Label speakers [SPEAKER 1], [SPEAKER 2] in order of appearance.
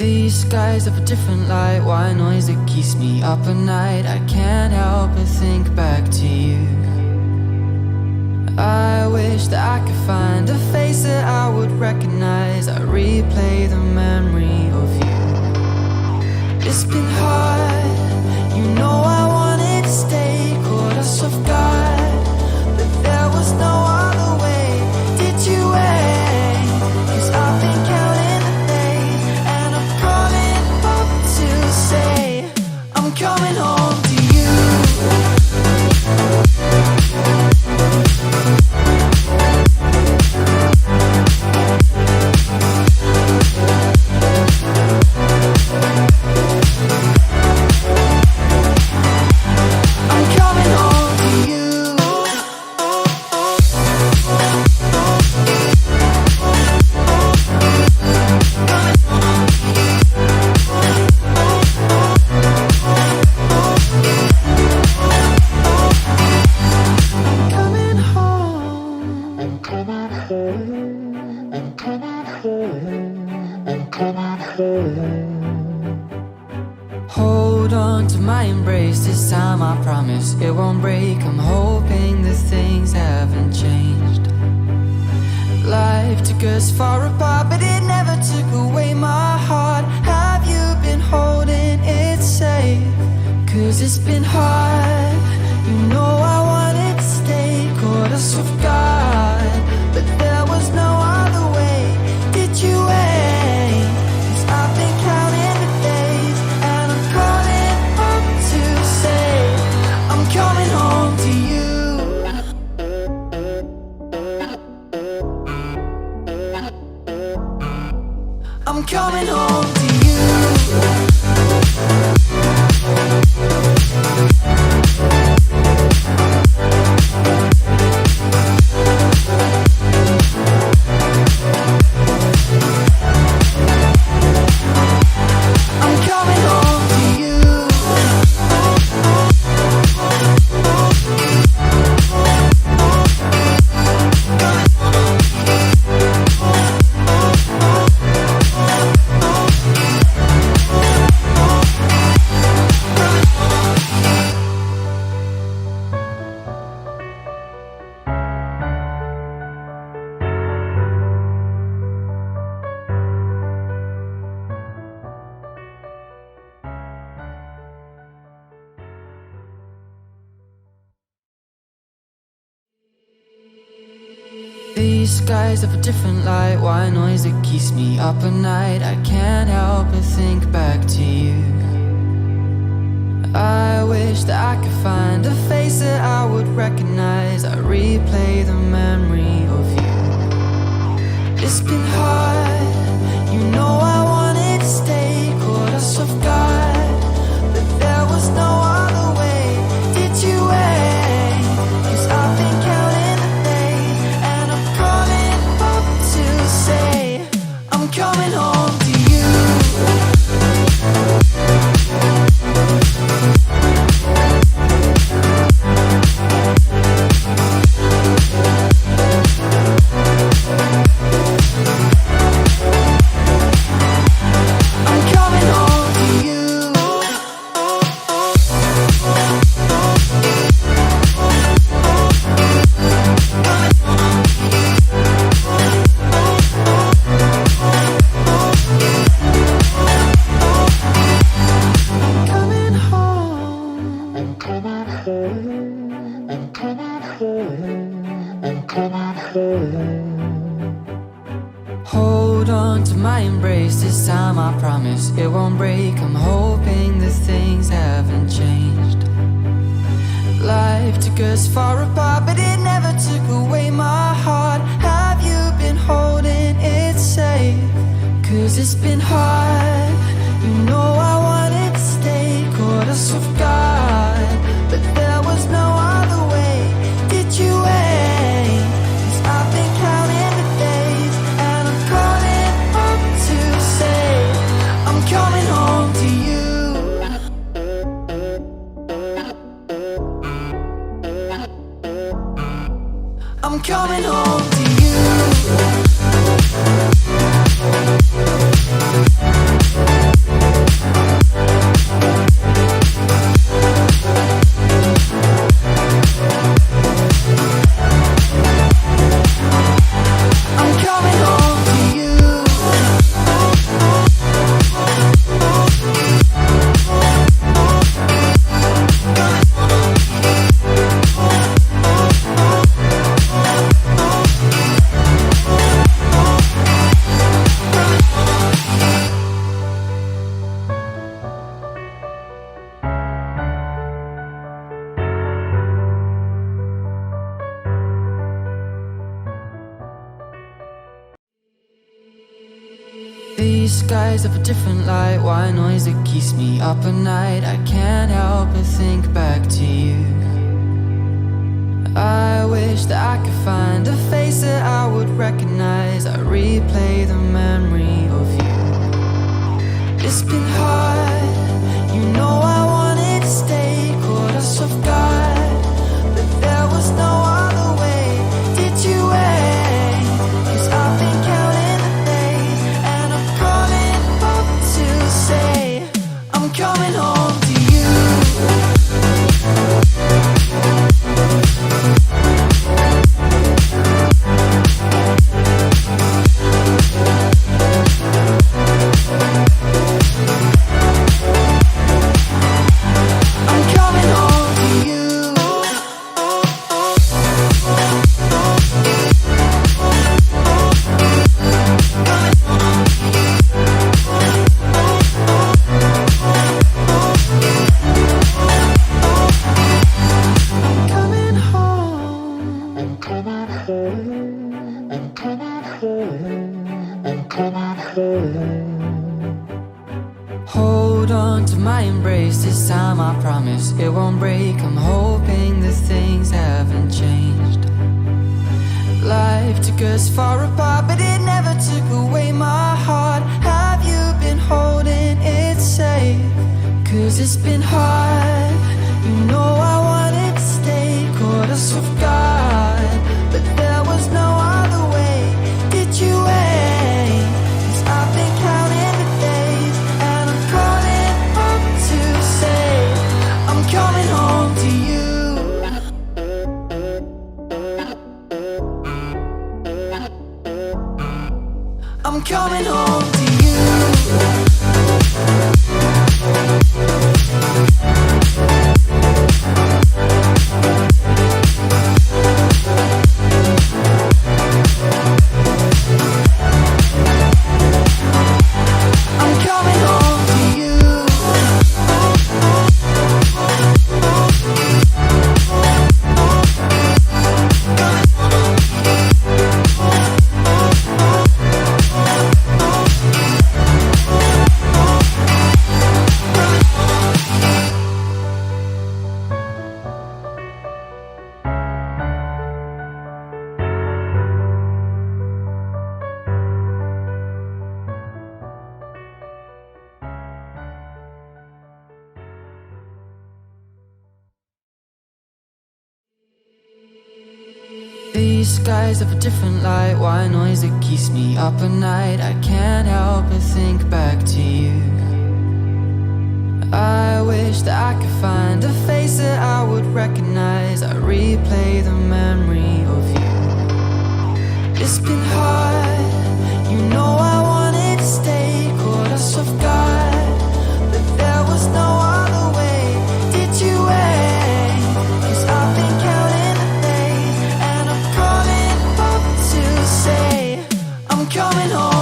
[SPEAKER 1] These skies have a different light, white noise that keeps me up at night. I can't help but think back to you. I wish that I could find a face that I would recognize. I replay the memory of you. It's been hard, you know I wanted to stay, caught us off guard, but there was no other way. Did you wait? 'Cause I've been counting the days, and I'm calling up to say I'm coming home to you. Hold on to my embrace, this time I promise it won't break. I'm hoping that things haven't changed. Life took us far apart, but it never took away my heart. Have you been holding it safe? 'Cause it's been hard, you know I wanted to stay, caught us off guard, but there was no other way. Did you wait? 'Cause I've been counting the days, and I'm calling up to say I'm coming home to you. I'm coming home to you. These skies have a different light, white noise that keeps me up at night. I can't help but think back to you. I wish that I could find a face that I would recognize. I replay the memory of you. It's been hard, you know I wanted to stay, caught us off guard, but there was no other way. Did you wait? 'Cause I've been counting the days, and I'm calling up to say I'm coming home to you. Hold on to my embrace, this time I promise it won't break. I'm hoping that things haven't changed. Life took us far apart, but it never took away my heart. Have you been holding it safe? 'Cause it's been hard, you know I wanted to stay, caught us off guard, but there was no other way. Did you wait? 'Cause I've been counting the days, and I'm calling up to say I'm coming home to you. I'm coming home to you. These skies have a different light, white noise that keeps me up at night. I can't help but think back to you. I wish that I could find a face that I would recognize. I replay the memory of you. It's been hard, you know I wanted to stay, caught us off guard, but there was no other way. Did you wait? 'Cause I've been counting the days, and I'm calling up to say I'm coming home to you. Hold on to my embrace, this time I promise it won't break. I'm hoping that things haven't changed. Life took us far apart, but it never took away my heart. Have you been holding it safe? 'Cause it's been hard, you know I wanted to stay, caught us off guard, but there was no other way. Did you wait? 'Cause I've been counting the days, and I'm calling up to say I'm coming home to you. I'm coming home to you. These skies have a different light, white noise that keeps me up at night. I can't help but think back to you. I wish that I could find a face that I would recognize. I replay the memory of you. It's been hard, you know I wanted to stay, caught us off guard, but there was no other way. Did you wait? 'Cause I've been counting the days, and I'm calling up to say I'm coming home.